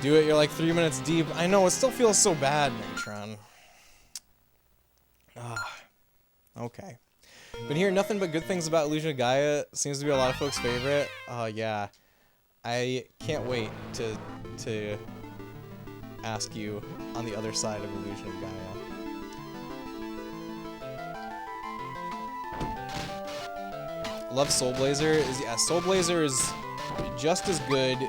Do it, you're like 3 minutes deep. I know, it still feels so bad, Megatron. Okay. Been hearing nothing but good things about Illusion of Gaia. Seems to be a lot of folks' favorite. Yeah. I can't wait to ask you on the other side of Illusion of Gaia. Love Soul Blazer. Soul Blazer is just as good.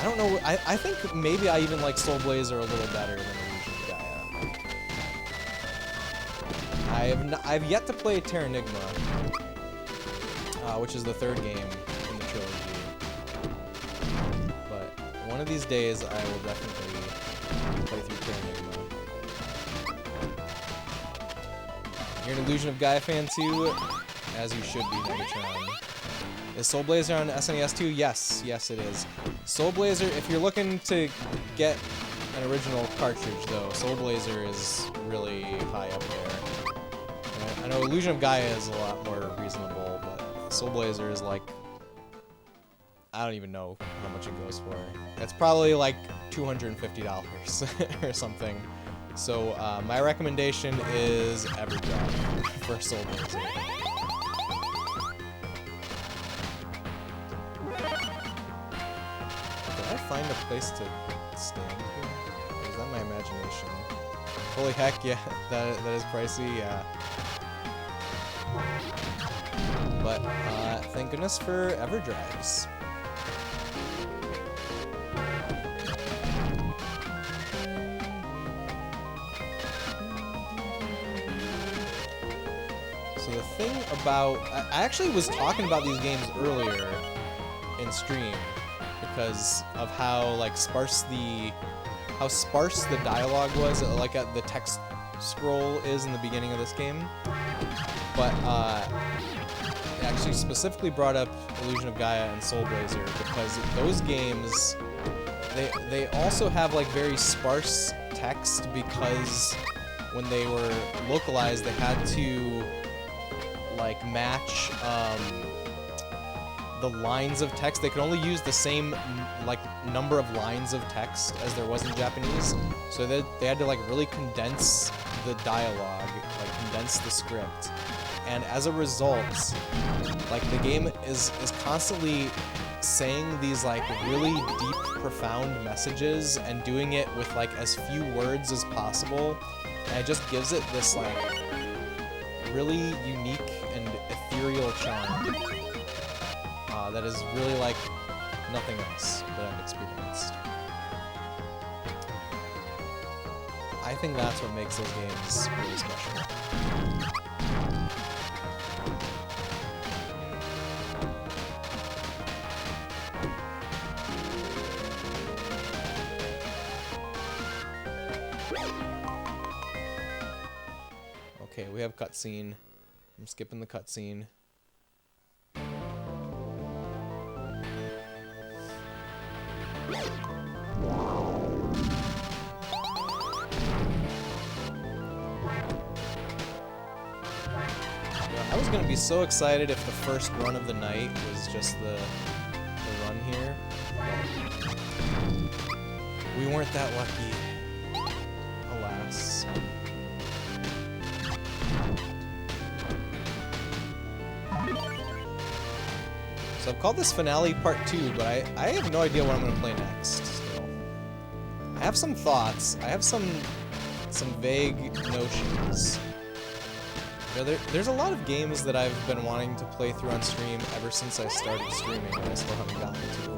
I don't know. I think maybe I even like Soul Blazer a little better than Illusion of Gaia. I've yet to play Terranigma, which is the third game in the trilogy. But one of these days, I will definitely play through Terranigma. You're an Illusion of Gaia fan too, as you should be, Megatron. Is Soul Blazer on SNES too? Yes, yes it is. Soul Blazer, if you're looking to get an original cartridge though, Soul Blazer is really high up there. I know Illusion of Gaia is a lot more reasonable, but Soul Blazer is like, I don't even know how much it goes for. It's probably like $250 or something. So my recommendation is Everdrive for Soul Blazer. Find a place to stand here? Or is that my imagination? Holy heck, yeah, that is pricey, yeah. But, thank goodness for Everdrives. So the thing about... I actually was talking about these games earlier in stream, because of how like sparse the dialogue was, like the text scroll is in the beginning of this game. But it actually specifically brought up Illusion of Gaia and Soul Blazer because those games they also have like very sparse text, because when they were localized they had to like match the lines of text. They could only use the same like number of lines of text as there was in Japanese, so they had to like really condense the dialogue, like condense the script, and as a result, like the game is constantly saying these like really deep, profound messages and doing it with like as few words as possible, and it just gives it this like really unique and ethereal charm. That is really like nothing else that I've experienced. I think that's what makes those games really special. Okay, we have cutscene. I'm skipping the cutscene. I was gonna be so excited if the first run of the night was just the run here. We weren't that lucky, alas. So I've called this Finale Part 2, but I have no idea what I'm gonna play next. Still, I have some thoughts. I have some vague notions. There's a lot of games that I've been wanting to play through on stream ever since I started streaming, and I still haven't gotten to.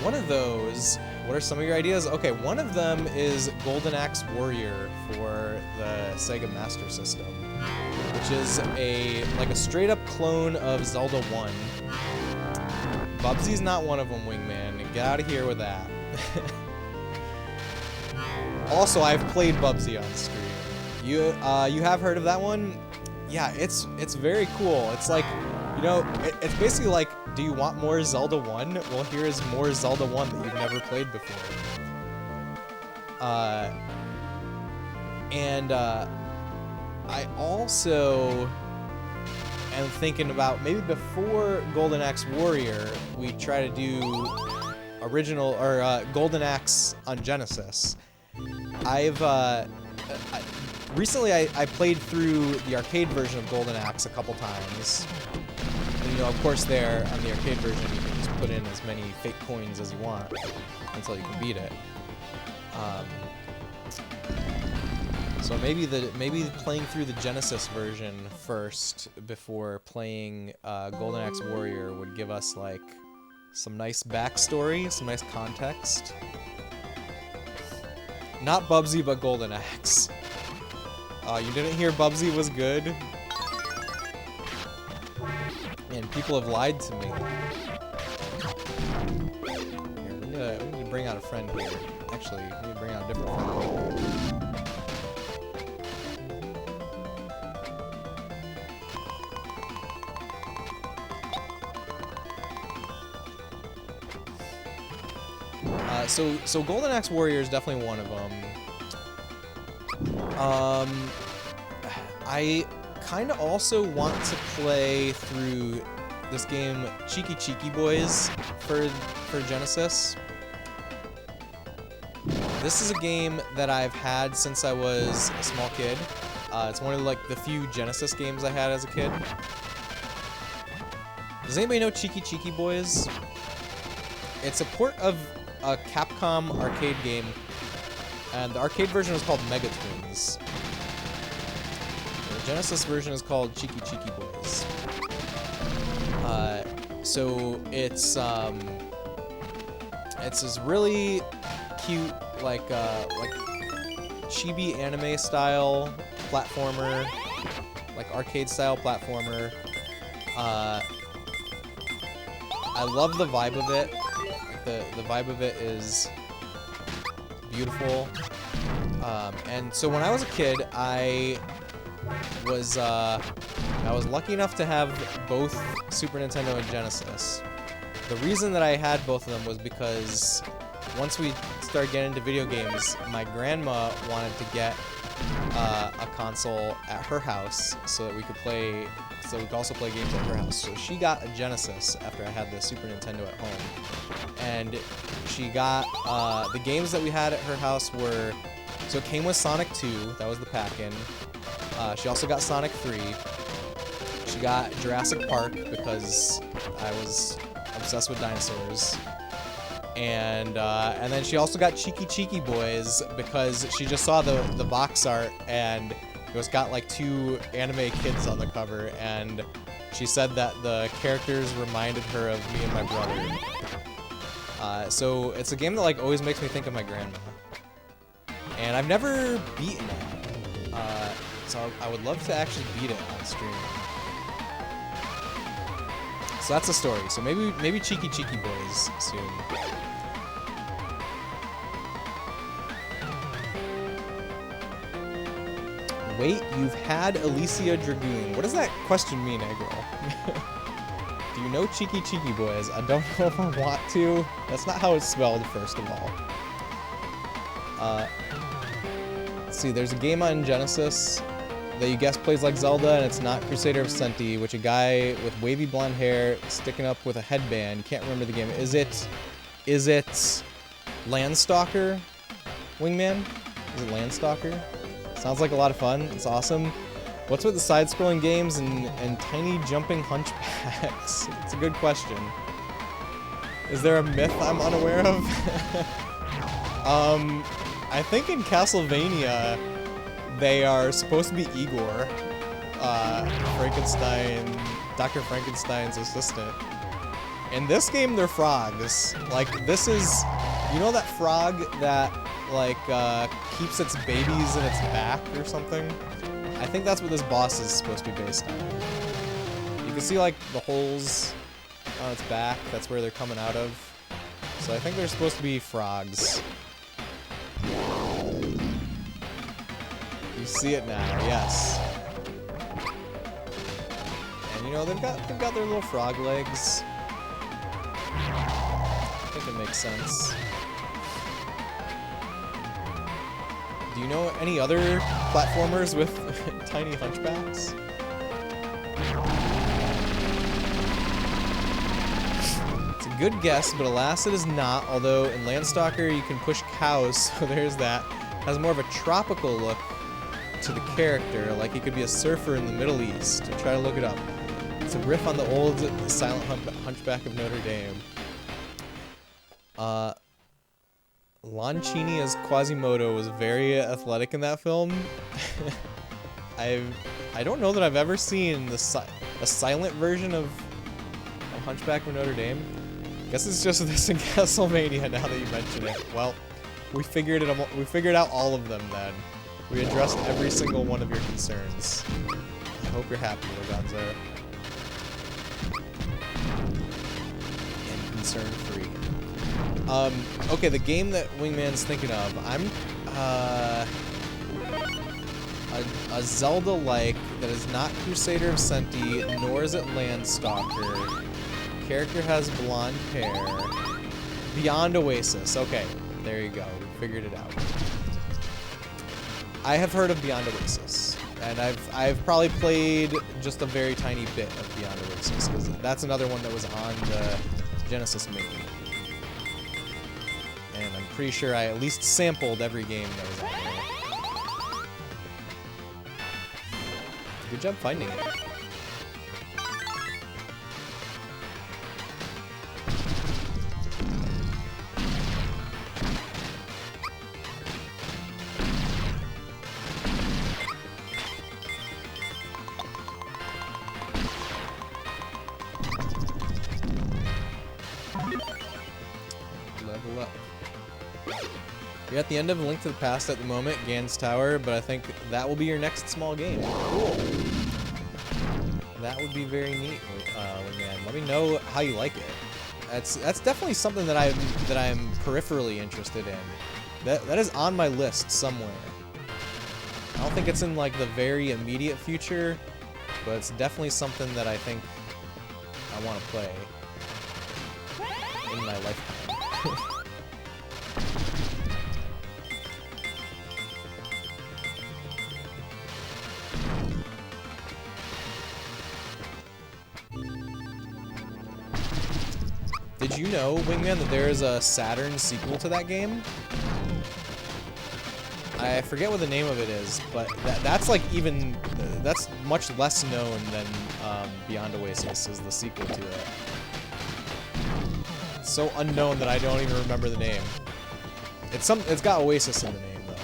One of those, what are some of your ideas? Okay, one of them is Golden Axe Warrior for the Sega Master System, which is a straight up clone of Zelda 1. Bubsy's not one of them, Wingman. Get out of here with that. Also, I've played Bubsy on stream. You have heard of that one? Yeah, it's very cool. It's like, you know, it's basically like, do you want more Zelda 1? Well, here is more Zelda 1 that you've never played before. I also am thinking about maybe before Golden Axe Warrior, we try to do original or Golden Axe on Genesis. Recently I played through the arcade version of Golden Axe a couple times. And, you know, of course, there on the arcade version, you can just put in as many fake coins as you want until you can beat it. So maybe playing through the Genesis version first before playing Golden Axe Warrior would give us like some nice backstory, some nice context. Not Bubsy, but Golden Axe. You didn't hear Bubsy was good? Man, people have lied to me. Here, we need to bring out a friend here. Actually, we need to bring out a different friend. So Golden Axe Warrior is definitely one of them. I kind of also want to play through this game Cheeky Cheeky Boys for Genesis. This is a game that I've had since I was a small kid. It's one of like the few Genesis games I had as a kid. Does anybody know Cheeky Cheeky Boys? It's a port of a Capcom arcade game, and the arcade version was called Mega Twins. The Genesis version is called Cheeky Cheeky Boys. So it's this really cute, like chibi anime style platformer, like arcade style platformer. I love the vibe of it. The vibe of it is beautiful. And so when I was a kid, I was lucky enough to have both Super Nintendo and Genesis. The reason that I had both of them was because once we started getting into video games, my grandma wanted to get a console at her house so that we could also play games at her house. So she got a Genesis after I had the Super Nintendo at home. And she got, the games that we had at her house were, so it came with Sonic 2, that was the pack-in. She also got Sonic 3. She got Jurassic Park because I was obsessed with dinosaurs. And then she also got Cheeky Cheeky Boys because she just saw the box art and it was got like two anime kids on the cover, and she said that the characters reminded her of me and my brother. So it's a game that like always makes me think of my grandma. And I've never beaten it. So I would love to actually beat it on stream. So that's the story. So maybe Cheeky Cheeky Boys soon. Wait, you've had Alisia Dragoon. What does that question mean, Eggroll? Do you know Cheeky Cheeky Boys? I don't know if I want to. That's not how it's spelled, first of all. Let's see, there's a game on Genesis that you guess plays like Zelda, and it's not Crusader of Senti, which a guy with wavy blonde hair sticking up with a headband. Can't remember the game. Is it Landstalker, Wingman? Is it Landstalker? Sounds like a lot of fun. It's awesome. What's with the side-scrolling games and tiny jumping hunchbacks? It's a good question. Is there a myth I'm unaware of? I think in Castlevania, they are supposed to be Igor, Dr. Frankenstein's assistant. In this game, they're frogs. Like, this is, you know that frog that, like, keeps its babies in its back or something? I think that's what this boss is supposed to be based on. You can see, like, the holes on its back. That's where they're coming out of. So I think they're supposed to be frogs. You see it now, yes. And you know, they've got their little frog legs. I think it makes sense. Do you know any other platformers with tiny hunchbacks? Good guess, but alas it is not, although in Landstalker you can push cows, so there's that. Has more of a tropical look to the character, like he could be a surfer in the Middle East. Try to look it up. It's a riff on the old Silent Hunchback of Notre Dame. Lon Chaney as Quasimodo was very athletic in that film. I don't know that I've ever seen a silent version of Hunchback of Notre Dame. Guess it's just this in Castlevania now that you mention it. Well, we figured out all of them then. We addressed every single one of your concerns. I hope you're happy, Loganzo. And concern-free. Okay, the game that Wingman's thinking of, I'm, a Zelda-like that is not Crusader of Senti, nor is it Landstalker. Character has blonde hair. Beyond Oasis. Okay, there you go. We figured it out. I have heard of Beyond Oasis, and I've probably played just a very tiny bit of Beyond Oasis, because that's another one that was on the Genesis Mini. And I'm pretty sure I at least sampled every game that was on there. Good job finding it. Level up. You're at the end of Link to the Past at the moment, Gan's Tower, but I think that will be your next small game. Cool. That would be very neat, man. Let me know how you like it. That's definitely something that I'm peripherally interested in. That is on my list somewhere. I don't think it's in like the very immediate future, but it's definitely something that I think I want to play in my lifetime. Did you know, Wingman, that there is a Saturn sequel to that game? I forget what the name of it is, but that's like that's much less known than Beyond Oasis is the sequel to it. It's so unknown that I don't even remember the name. It's got Oasis in the name though.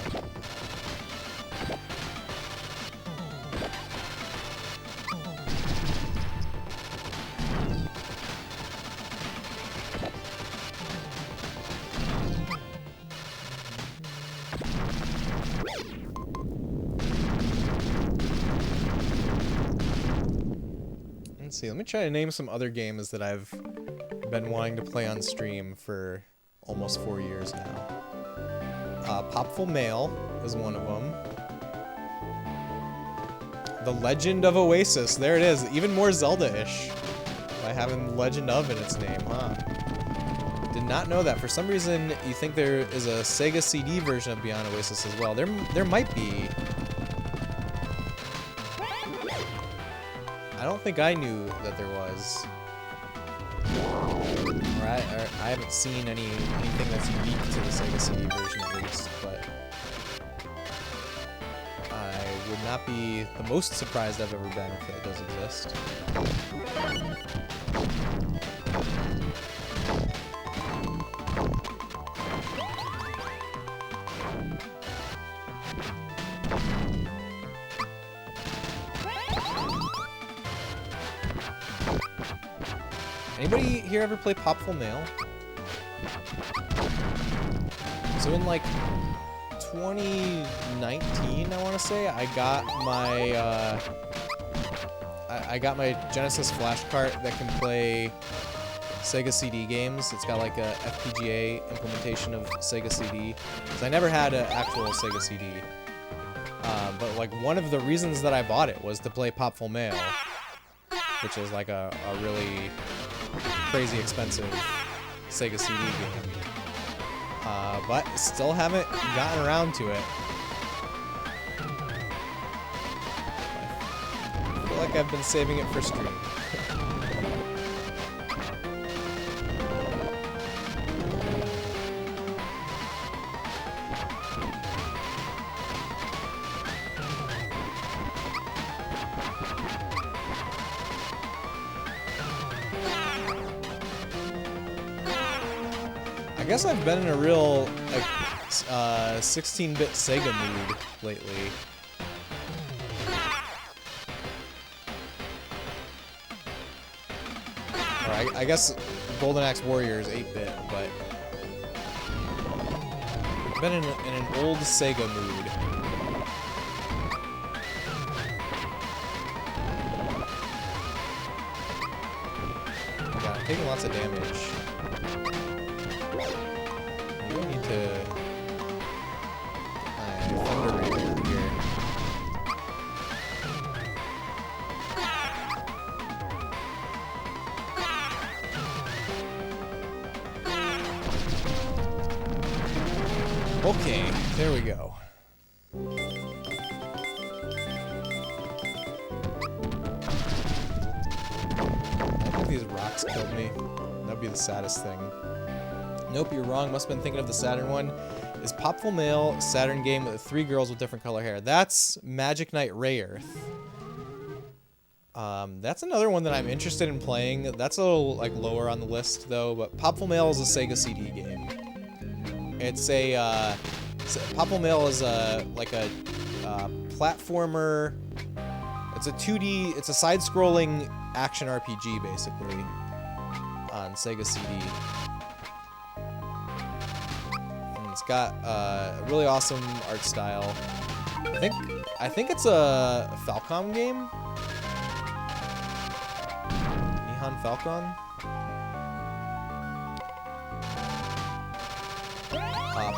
Let's see, let me try to name some other games that I've been wanting to play on stream for almost 4 years now. Popful Mail is one of them. The Legend of Oasis, there it is, even more Zelda-ish by having Legend of in its name, huh? Did not know that. For some reason, you think there is a Sega CD version of Beyond Oasis as well. There might be. I don't think I knew that there was. Or I haven't seen anything that's unique to the Sega CD version at least, but I would not be the most surprised I've ever been if that does exist. Anybody here ever play Popful Mail? So in like 2019, I want to say, I got my Genesis flash cart that can play Sega CD games. It's got like a FPGA implementation of Sega CD. Because I never had an actual Sega CD. But like one of the reasons that I bought it was to play Popful Mail, which is like a really crazy expensive Sega CD game. But still haven't gotten around to it. I feel like I've been saving it for stream. I guess I've been in a real, like, 16-bit Sega mood lately. Or I guess Golden Axe Warrior is 8-bit, but I've been in an old Sega mood. God, I'm taking lots of damage. You don't need to... Thunder Raider here. Okay, there we go. I think these rocks killed me. That'd be the saddest thing. Nope, you're wrong. Must have been thinking of the Saturn one. Is Popful Male Saturn game with 3 girls with different color hair? That's Magic Knight Rayearth. That's another one that I'm interested in playing. That's a little like lower on the list though. But Popful Male is a Sega CD game. It's a Popful Male is like a platformer. It's a 2D. It's a side-scrolling action RPG basically on Sega CD. And it's got a really awesome art style. I think it's a Falcom game. Nihon Falcon.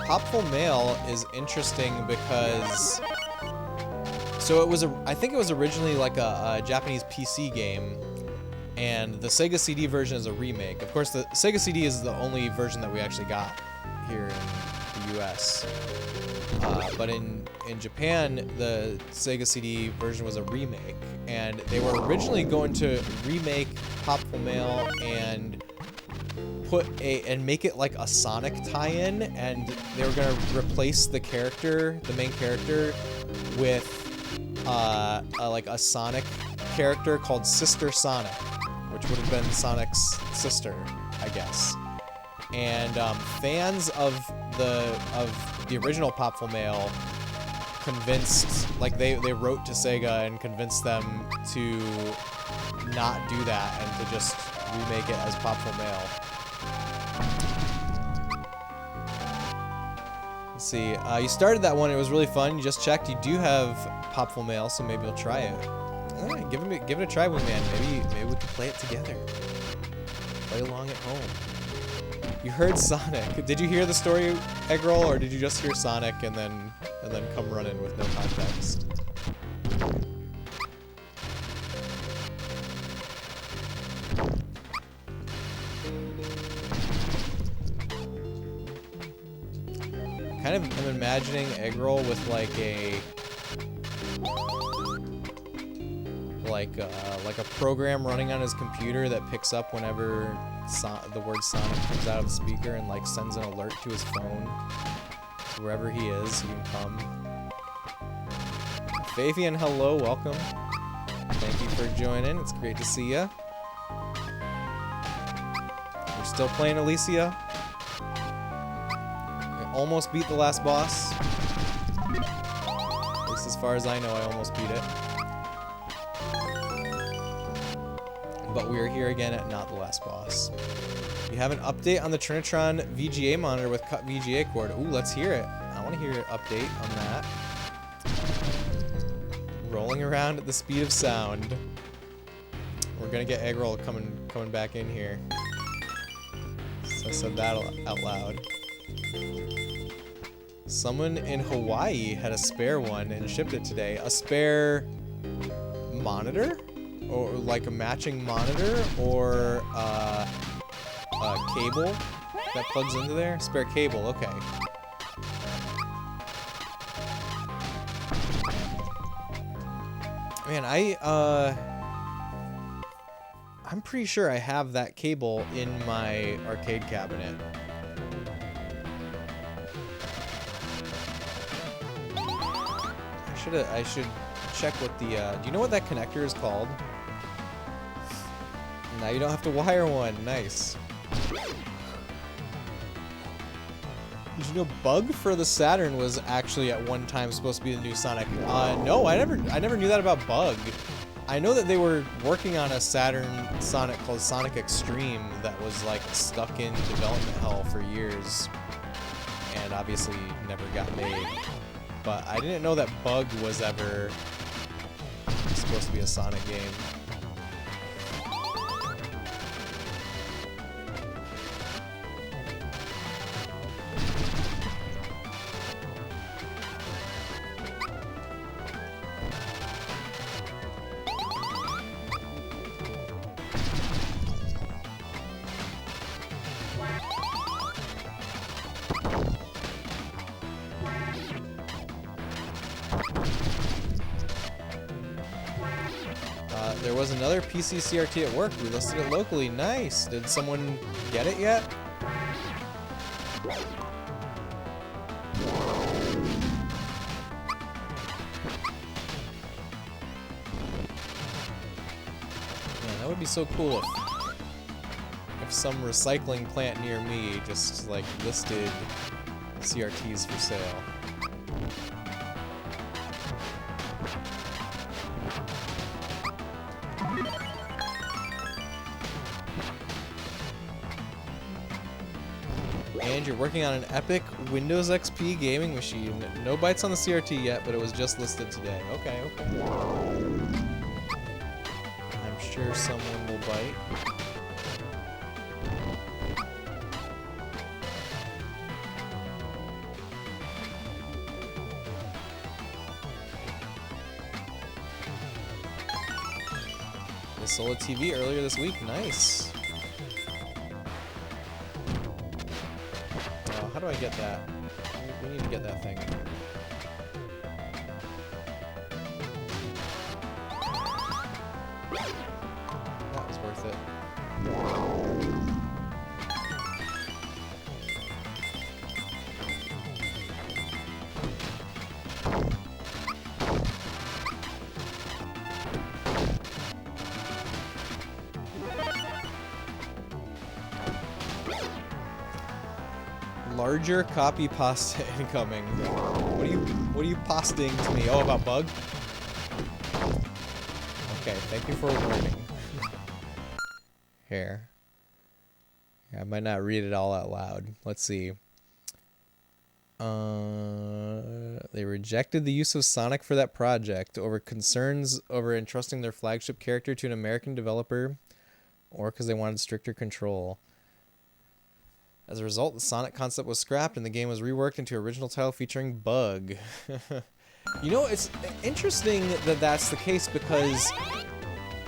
Popful Male is interesting because I think it was originally like a Japanese PC game, and the Sega CD version is a remake. Of course, the Sega CD is the only version that we actually got here in the US. But in Japan, the Sega CD version was a remake, and they were originally going to remake Popful Male and make it like a Sonic tie-in, and they were gonna replace the main character, with like a Sonic character called Sister Sonic, which would have been Sonic's sister, I guess. And fans of the original Popful Male convinced, like they wrote to Sega and convinced them to not do that and to just remake it as Popful Male. Let's see, you started that one, it was really fun. You just checked, you do have Popful Male, so maybe you'll try it. Alright, give it a try, Wingman. Maybe we can play it together. Play along at home. You heard Sonic. Did you hear the story, Eggroll, or did you just hear Sonic and then come running with no context? Kind of am imagining Eggroll with like a program running on his computer that picks up whenever the word Sonic comes out of the speaker and like sends an alert to his phone. So wherever he is, he can come. Fabian, hello, welcome. Thank you for joining. It's great to see ya. We're still playing Alisia. Almost beat the last boss. At least as far as I know, I almost beat it. But we're here again at not the last boss. You have an update on the Trinitron VGA monitor with cut VGA cord. Ooh, let's hear it. I want to hear an update on that. Rolling around at the speed of sound. We're gonna get Eggroll coming back in here. So I said that out loud. Someone in Hawaii had a spare one and shipped it today. A spare monitor? Or like a matching monitor? Or a cable that plugs into there? Spare cable, okay. Man, I'm pretty sure I have that cable in my arcade cabinet. I should check what the, do you know what that connector is called? Now you don't have to wire one, nice. Did you know Bug for the Saturn was actually at one time supposed to be the new Sonic? No, I never knew that about Bug. I know that they were working on a Saturn Sonic called Sonic Extreme that was like stuck in development hell for years, and obviously never got made. But I didn't know that Bug was ever supposed to be a Sonic game. There was another PC CRT at work. We listed it locally. Nice. Did someone get it yet? Man, that would be so cool if some recycling plant near me just like listed CRTs for sale. And you're working on an epic Windows XP gaming machine. No bites on the CRT yet, but it was just listed today. Okay, okay. I'm sure someone will bite. I sold a TV earlier this week. Nice. How do I get that? We need to get that thing. That was worth it. Larger copy pasta incoming. What are you posting to me? Oh, about Bug? Okay, thank you for warning. Here. Yeah, I might not read it all out loud. Let's see. They rejected the use of Sonic for that project over concerns over entrusting their flagship character to an American developer, or because they wanted stricter control. As a result, the Sonic concept was scrapped and the game was reworked into an original title featuring Bug. You know, it's interesting that that's the case because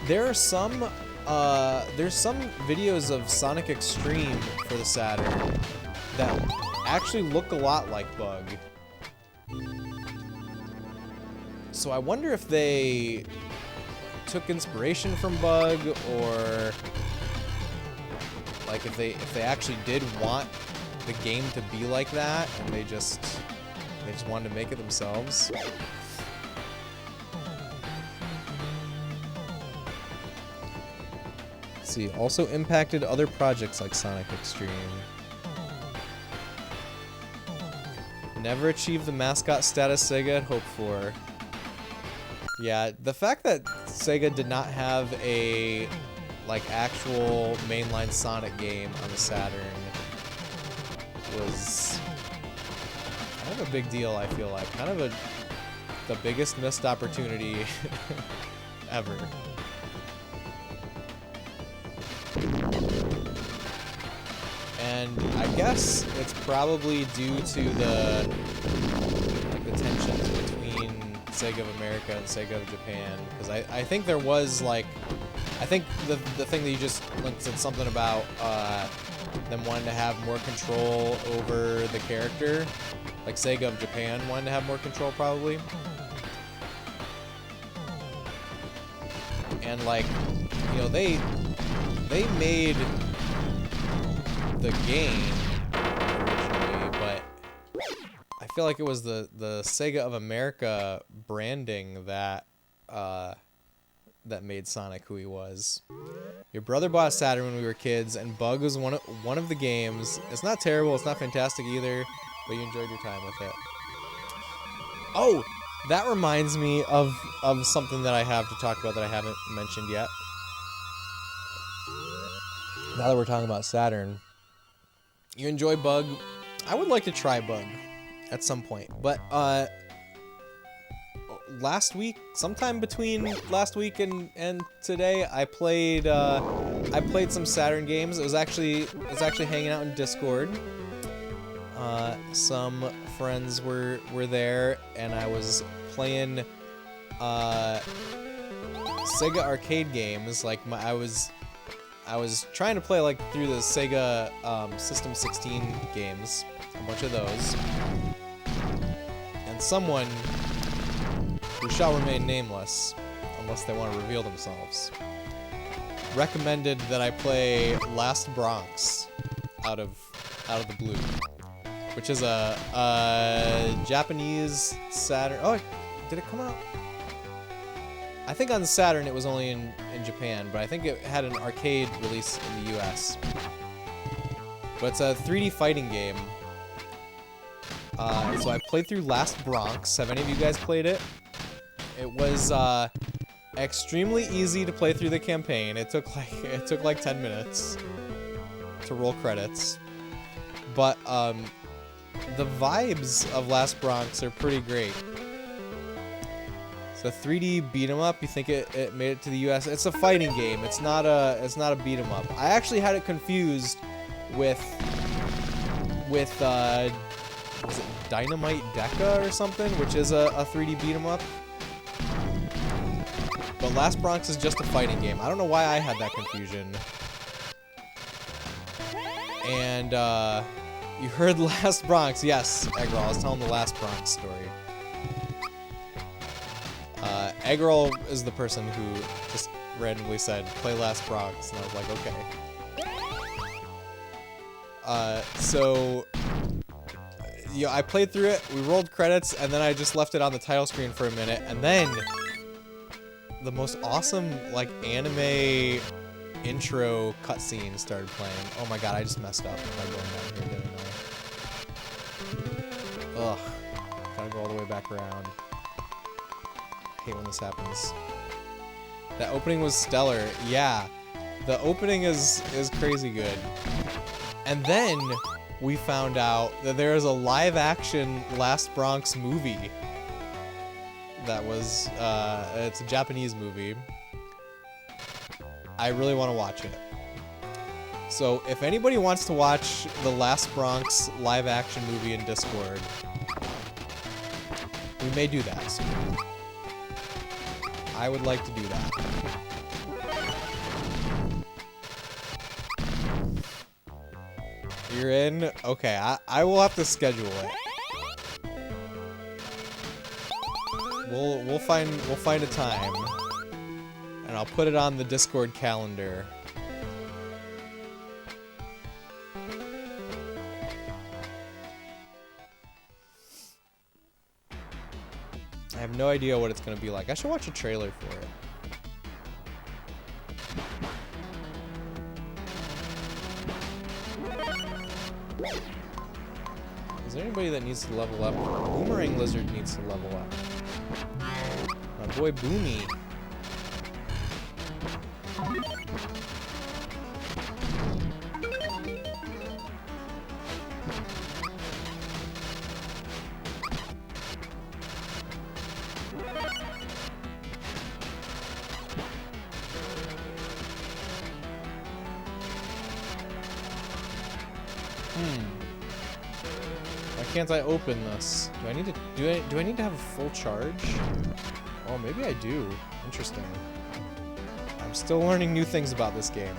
there's some videos of Sonic Extreme for the Saturn that actually look a lot like Bug. So I wonder if they took inspiration from Bug, or like if they actually did want the game to be like that and they just wanted to make it themselves. Let's see, also impacted other projects like Sonic Extreme. Never achieved the mascot status Sega had hoped for. Yeah, the fact that Sega did not have a like actual mainline Sonic game on the Saturn was kind of a big deal, I feel like. Kind of the biggest missed opportunity ever. And I guess it's probably due to the tensions between Sega of America and Sega of Japan, because I think there was like, I think the thing that you just linked said something about them wanting to have more control over the character. Like Sega of Japan wanted to have more control probably. And like, you know, they made the game originally, but I feel like it was the Sega of America branding that that made Sonic who he was. Your brother bought a Saturn when we were kids, and Bug was one of the games. It's not terrible, it's not fantastic either. but you enjoyed your time with it. Oh, that reminds me of something that I have to talk about that I haven't mentioned yet. Now that we're talking about Saturn, you enjoy Bug. I would like to try Bug at some point, but last week, sometime between last week and today, I played some Saturn games. It was actually hanging out in Discord. Some friends were there, and I was playing Sega arcade games. Like I was trying to play like through the Sega System 16 games, a bunch of those, and someone who shall remain nameless, unless they want to reveal themselves, recommended that I play Last Bronx out of the blue, which is a Japanese Saturn. Oh, did it come out? I think on Saturn it was only in Japan, but I think it had an arcade release in the US. But it's a 3D fighting game. So I played through Last Bronx. Have any of you guys played it? It was extremely easy to play through the campaign. It took like 10 minutes to roll credits. But the vibes of Last Bronx are pretty great. It's a 3D beat 'em up. You think it made it to the US? It's a fighting game. It's not a beat 'em up. I actually had it confused with was it Dynamite Deca or something, which is a 3D beat 'em up. But Last Bronx is just a fighting game. I don't know why I had that confusion. And you heard Last Bronx. Yes, Eggroll, I was telling the Last Bronx story. Eggroll is the person who just randomly said, play Last Bronx, and I was like, okay. So, yeah, I played through it, we rolled credits, and then I just left it on the title screen for a minute, and then the most awesome, like, anime intro cutscene started playing. Oh my god, I just messed up by going down here, didn't I? Ugh. Gotta go all the way back around. I hate when this happens. That opening was stellar. Yeah. The opening is crazy good. And then we found out that there is a live-action Last Bronx movie. That was, it's a Japanese movie. I really want to watch it. So, if anybody wants to watch the Last Bronx live-action movie in Discord, we may do that soon. I would like to do that. You're in? Okay, I will have to schedule it. We'll find a time, and I'll put it on the Discord calendar. I have no idea what it's gonna be like. I should watch a trailer for it. Is there anybody that needs to level up? Boomerang Lizard needs to level up. My boy Boomy. Why can't I open this? Do I need to have a full charge? Oh, maybe I do. Interesting. I'm still learning new things about this game.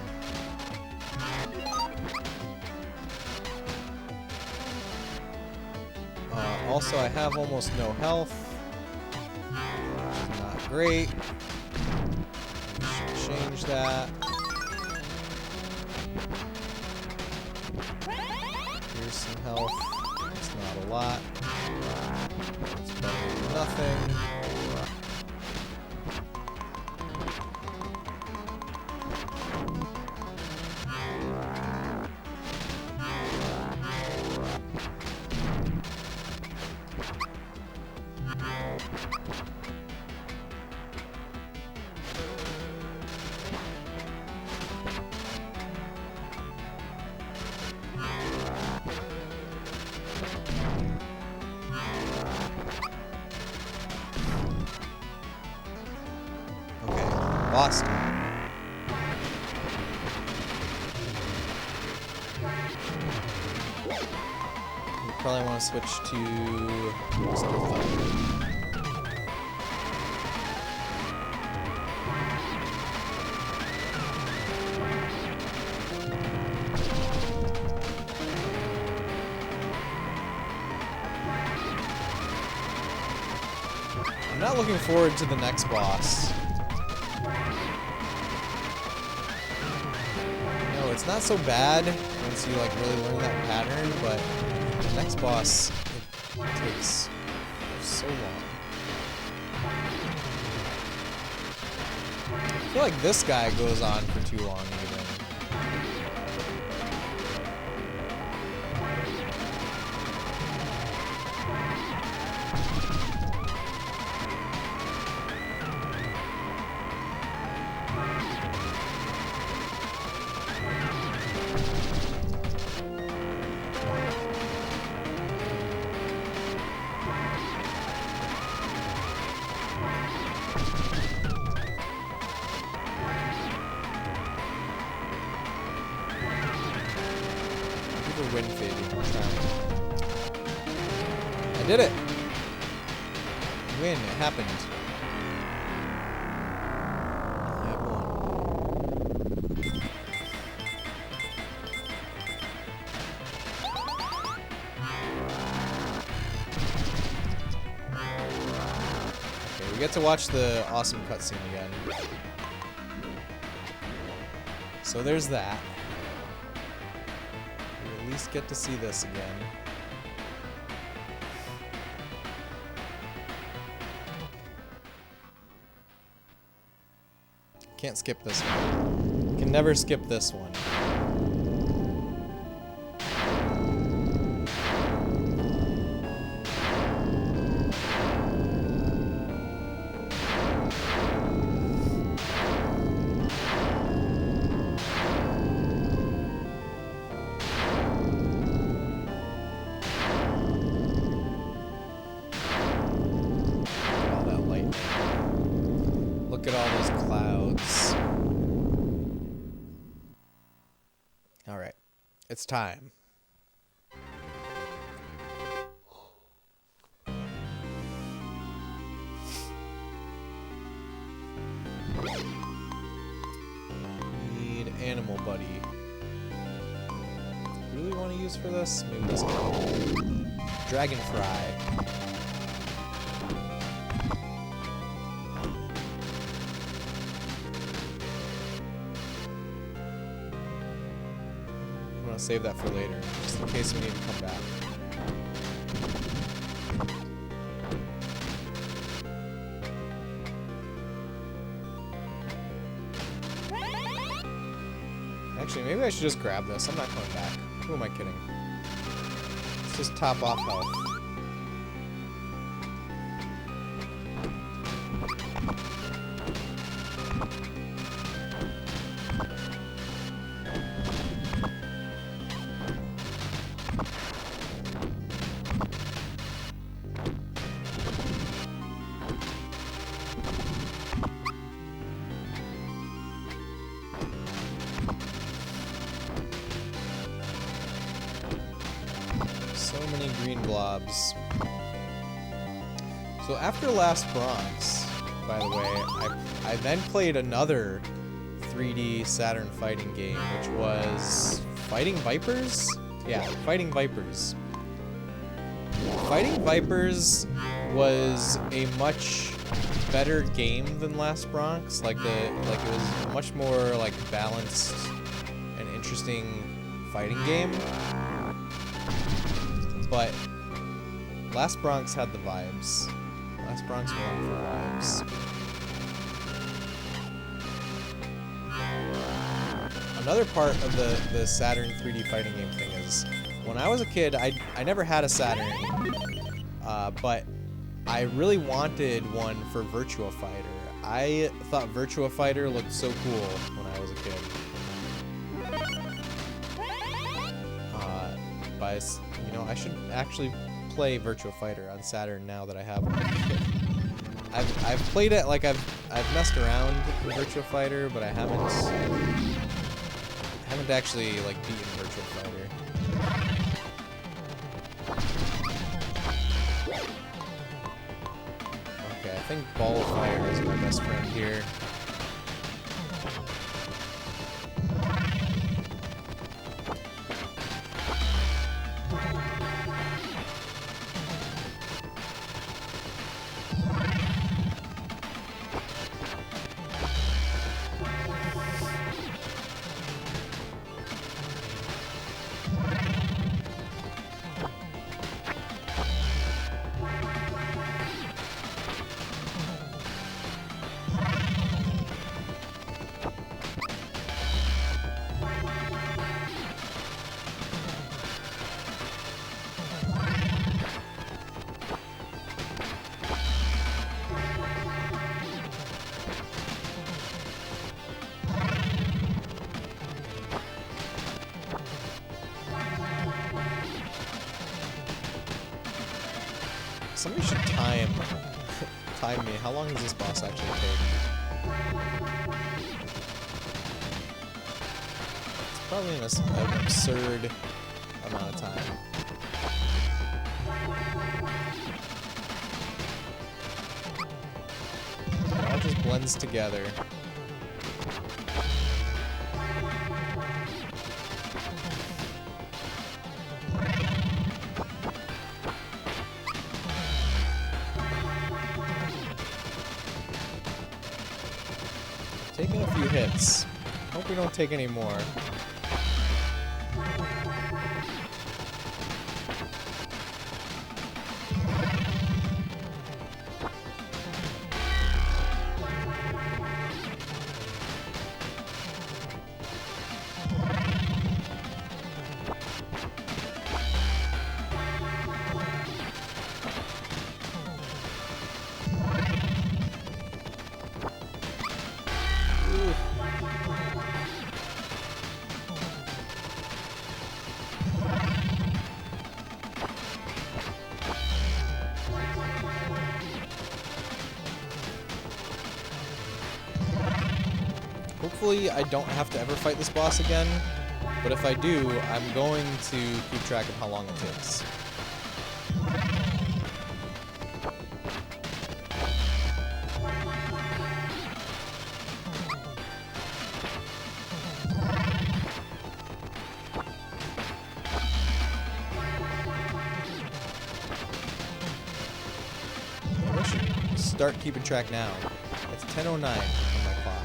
Also, I have almost no health. Which is not great. Should change that. Here's some health. It's not a lot. It's better than nothing. Boss time. You probably want to switch to I'm not looking forward to the next boss. No, it's not so bad once you like really learn that pattern, but the next boss, it takes so long. I feel like this guy goes on for too long even. Win fading. I did it! Win, it happened. I won. Okay, we get to watch the awesome cutscene again. So there's that. At least get to see this again. Can't skip this one. Can never skip this one. Look at all those clouds. Alright, it's time. Need Animal Buddy. Really want to use for this? Maybe this one. Dragonfly. Save that for later, just in case we need to come back. Actually, maybe I should just grab this. I'm not coming back. Who am I kidding? Let's just top off health. So many green blobs. So after Last Bronx, by the way, I then played another 3D Saturn fighting game, which was Fighting Vipers? Yeah, Fighting Vipers. Fighting Vipers was a much better game than Last Bronx. Like it was a much more like balanced and interesting fighting game. But Last Bronx had the vibes. Last Bronx won for vibes. Another part of the Saturn 3D fighting game thing is, when I was a kid, I never had a Saturn, but I really wanted one for Virtua Fighter. I thought Virtua Fighter looked so cool when I was a kid. You know, I should actually play Virtua Fighter on Saturn now that I have one. I've played it, like I've messed around in Virtua Fighter, but I haven't actually like beaten Virtua Fighter. Okay, I think Ball of Fire is my best friend here. Somebody should time me. How long does this boss actually take? It's probably an absurd amount of time. It all just blends together. Taking a few hits. Hope we don't take any more. Hopefully I don't have to ever fight this boss again, but if I do, I'm going to keep track of how long it takes. I should start keeping track now. It's 10:09 on my clock.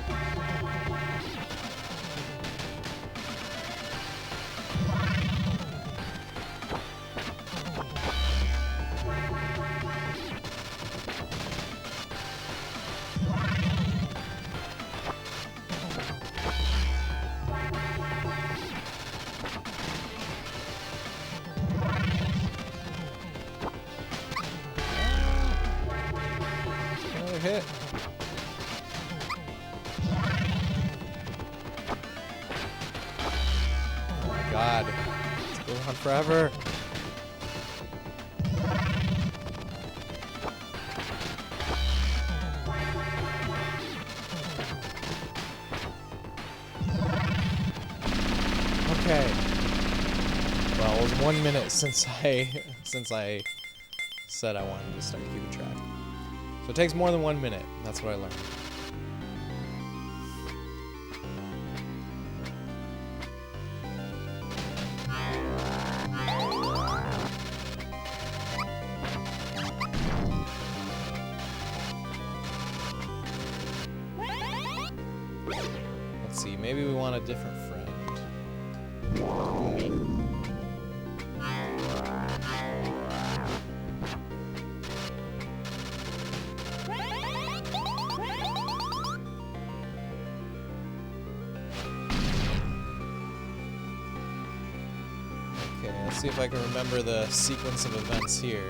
Hit. Oh my god. It's going on forever. Okay. Well, it was 1 minute since I said I wanted to start keeping track. So it takes more than 1 minute. That's what I learned. Let's see. Maybe we want a different friend. Me. See if I can remember the sequence of events here.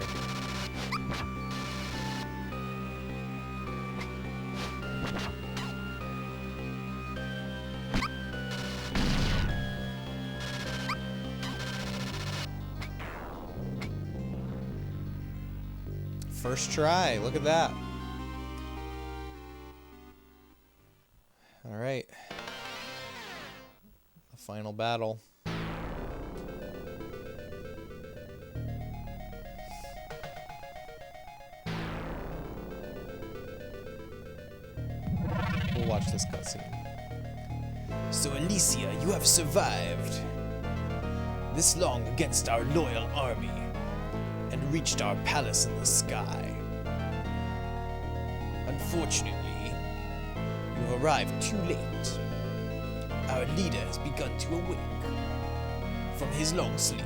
First try, look at that. All right. The final battle. We'll watch this cutscene. So Alisia, you have survived this long against our loyal army and reached our palace in the sky. Unfortunately, you have arrived too late. Our leader has begun to awake from his long sleep.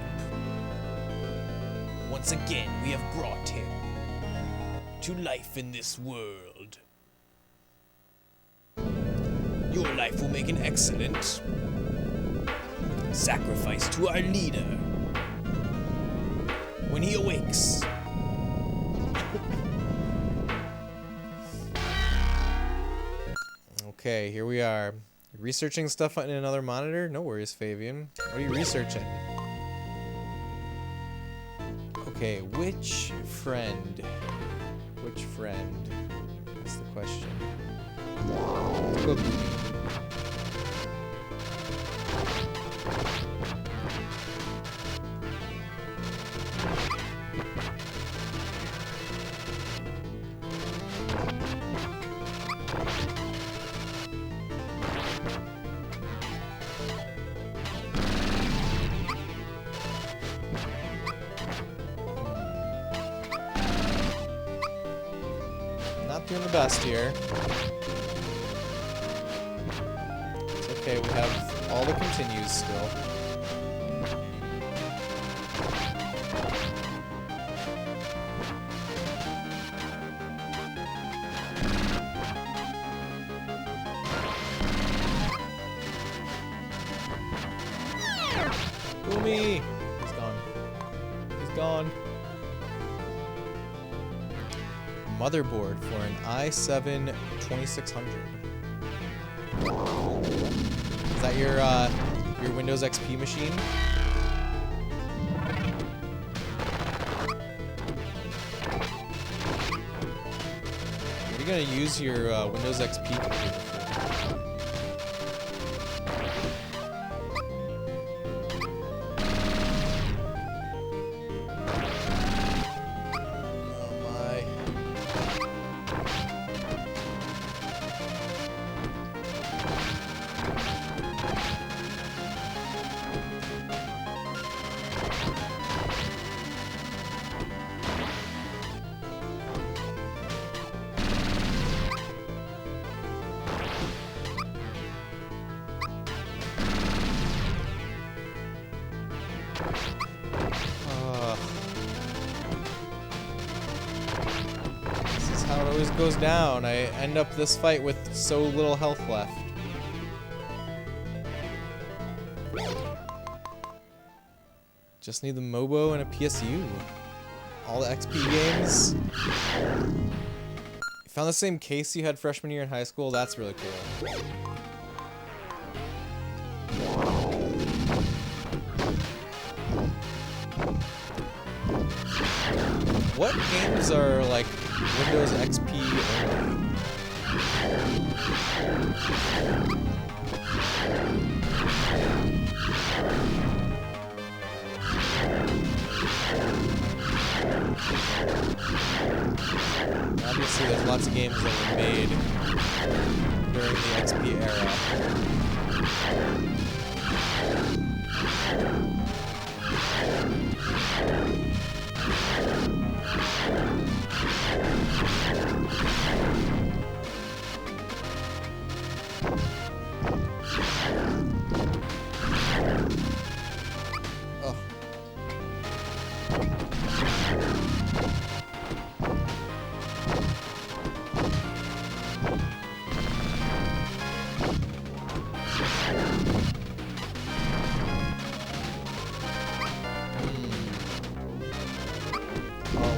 Once again, we have brought him to life in this world. Your life will make an excellent sacrifice to our leader when he awakes. Okay, here we are. Researching stuff on another monitor? No worries, Fabian. What are you researching? Okay, which friend? Which friend? That's the question. Let's go Boomy. Not doing the best here. It's okay, we have all the continues still. Boomy! He's gone. He's gone. Motherboard for an i7 2600. Is that your Windows XP machine? What are you gonna use your Windows XP computer for? This is how it always goes down. I end up this fight with so little health left. Just need the Mobo and a PSU. All the XP games. You found the same case you had freshman year in high school? That's really cool. What games are like Windows XP only? Obviously, there's lots of games that were made during the XP era.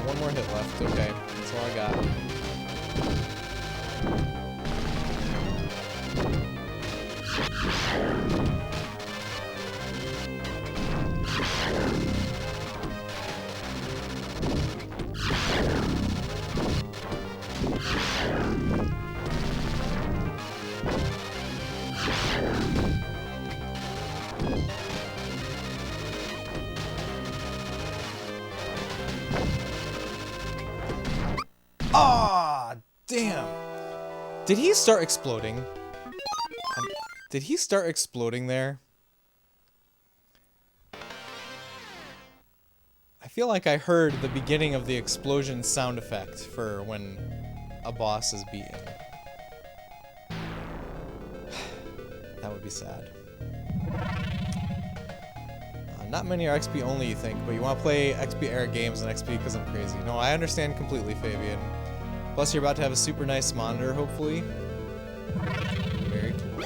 One more hit left. Okay, that's all I got. Ah, damn. Did he start exploding? Did he start exploding there? I feel like I heard the beginning of the explosion sound effect for when a boss is beaten. That would be sad. Not many are XP only, you think, but you want to play XP era games and XP because I'm crazy. No, I understand completely, Fabian. Plus, you're about to have a super nice monitor, hopefully. Very cool.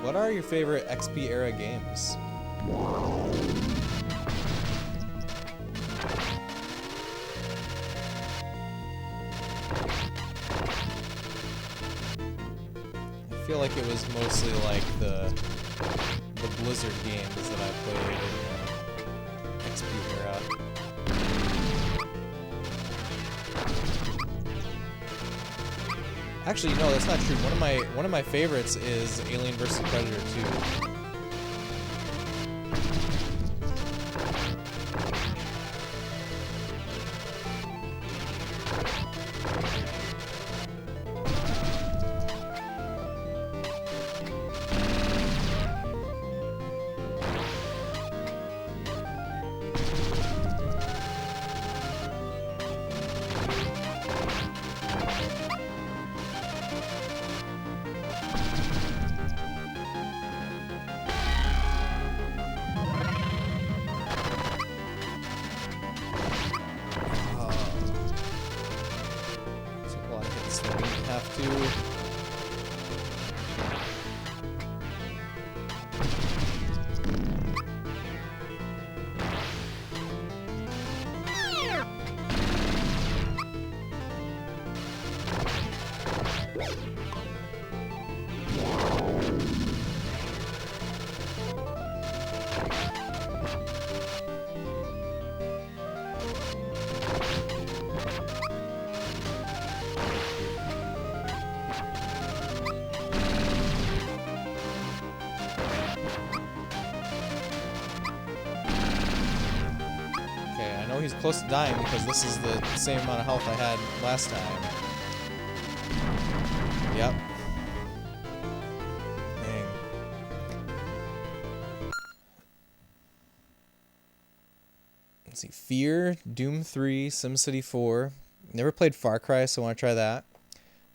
What are your favorite XP era games? I feel like it was mostly like the Blizzard games that I played in the XP era. Actually, no, that's not true. One of my favorites is Alien vs. Predator 2. He's close to dying because this is the same amount of health I had last time. Yep. Dang. Let's see. Fear, Doom 3, SimCity 4. Never played Far Cry, so I want to try that.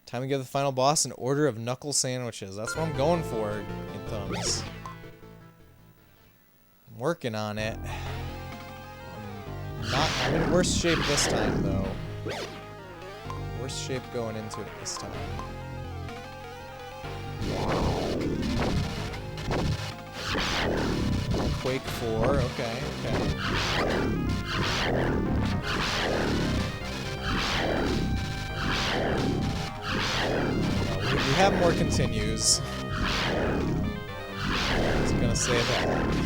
Time to give the final boss an order of knuckle sandwiches. That's what I'm going for, you thumbs. I'm working on it. I'm in worse shape this time, though. Worse shape going into it this time. Quake 4, okay. We have more continues. I was gonna say that.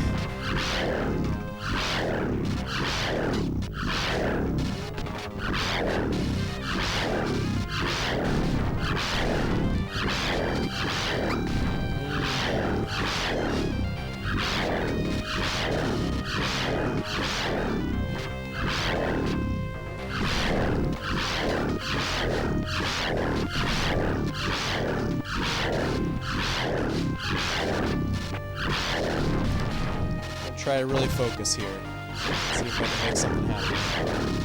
I'll try to really focus here. See if I can make something happen.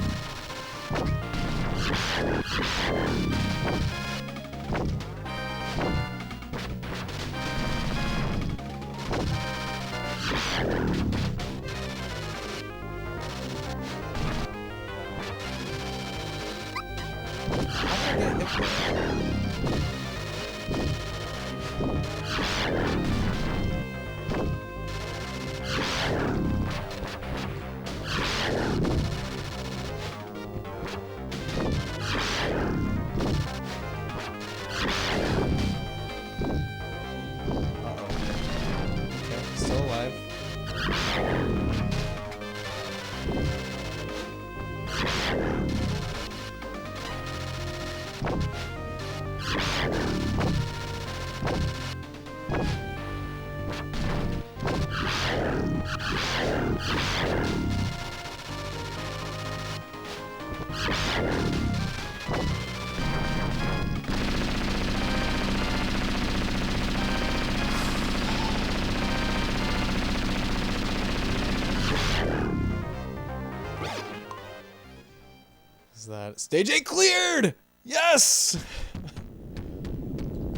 that? Stage 8 cleared! Yes!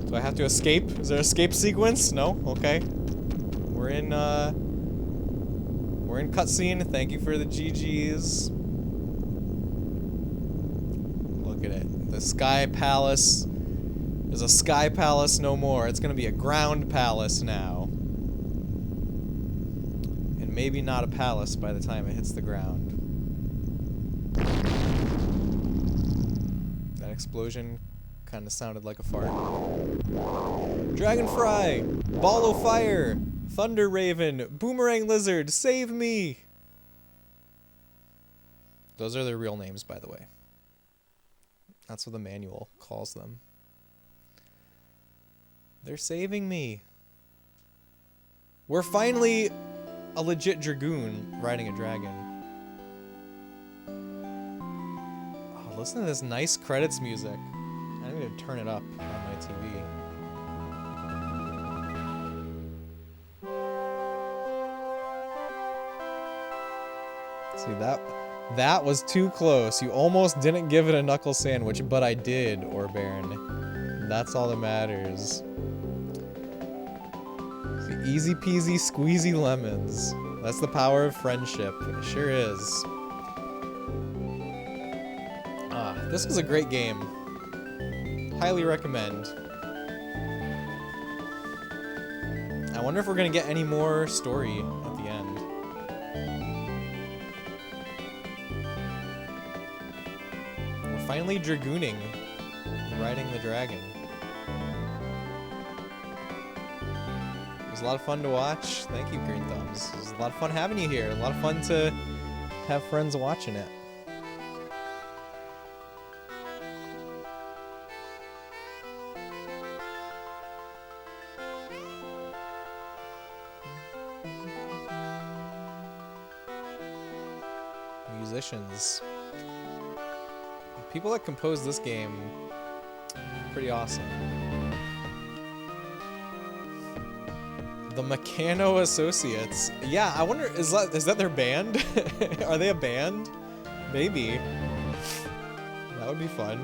Do I have to escape? Is there an escape sequence? No? Okay. We're in cutscene. Thank you for the GGs. Look at it. The Sky Palace. There's a Sky Palace no more. It's gonna be a ground palace now. And maybe not a palace by the time it hits the ground. That explosion kind of sounded like a fart. Dragonfly! Ball of Fire! Thunder Raven! Boomerang Lizard! Save me! Those are their real names, by the way. That's what the manual calls them. They're saving me. We're finally a legit Dragoon riding a dragon. Oh, listen to this nice credits music. I need to turn it up on my TV. See, that was too close. You almost didn't give it a knuckle sandwich, but I did, Orbairn. That's all that matters. See, easy peasy squeezy lemons. That's the power of friendship. It sure is. This was a great game. Highly recommend. I wonder if we're gonna get any more story at the end. We're finally dragooning, riding the dragon. It was a lot of fun to watch. Thank you, Green Thumbs. It was a lot of fun having you here. A lot of fun to have friends watching it. Musicians. The people that composed this game, pretty awesome. The Meccano Associates. Yeah, I wonder, is that their band? Are they a band? Maybe. That would be fun.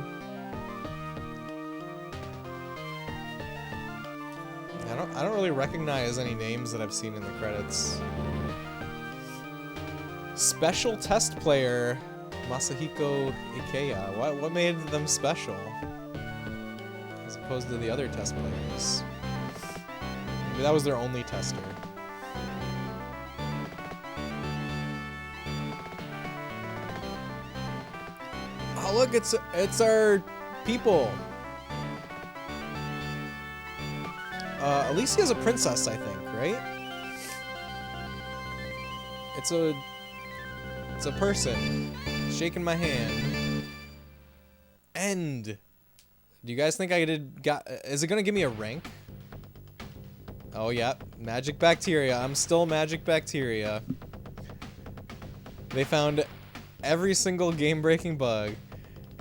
I don't really recognize any names that I've seen in the credits. Special test player Masahiko Ikeya. What made them special? As opposed to the other test players. Maybe that was their only tester. Oh look, it's our people. Alisia's a princess, I think, right? It's a person shaking my hand. End. Do you guys think is it gonna give me a rank? Oh yeah, magic bacteria. I'm still magic bacteria. They found every single game-breaking bug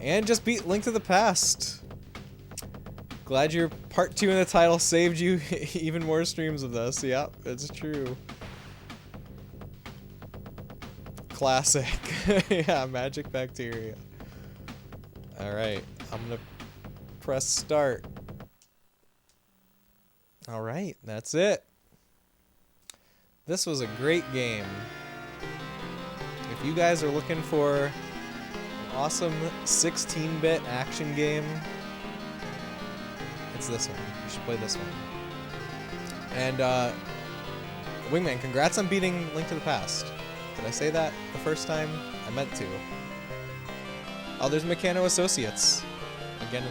and just beat Link to the Past. Glad your part 2 in the title saved you even more streams of this. Yep, it's true. Classic. Yeah, magic bacteria. Alright, I'm gonna press start. Alright, that's it. This was a great game. If you guys are looking for an awesome 16-bit action game, it's this one. You should play this one. And, Wingman, congrats on beating Link to the Past. Did I say that the first time? I meant to. Oh, there's Meccano Associates.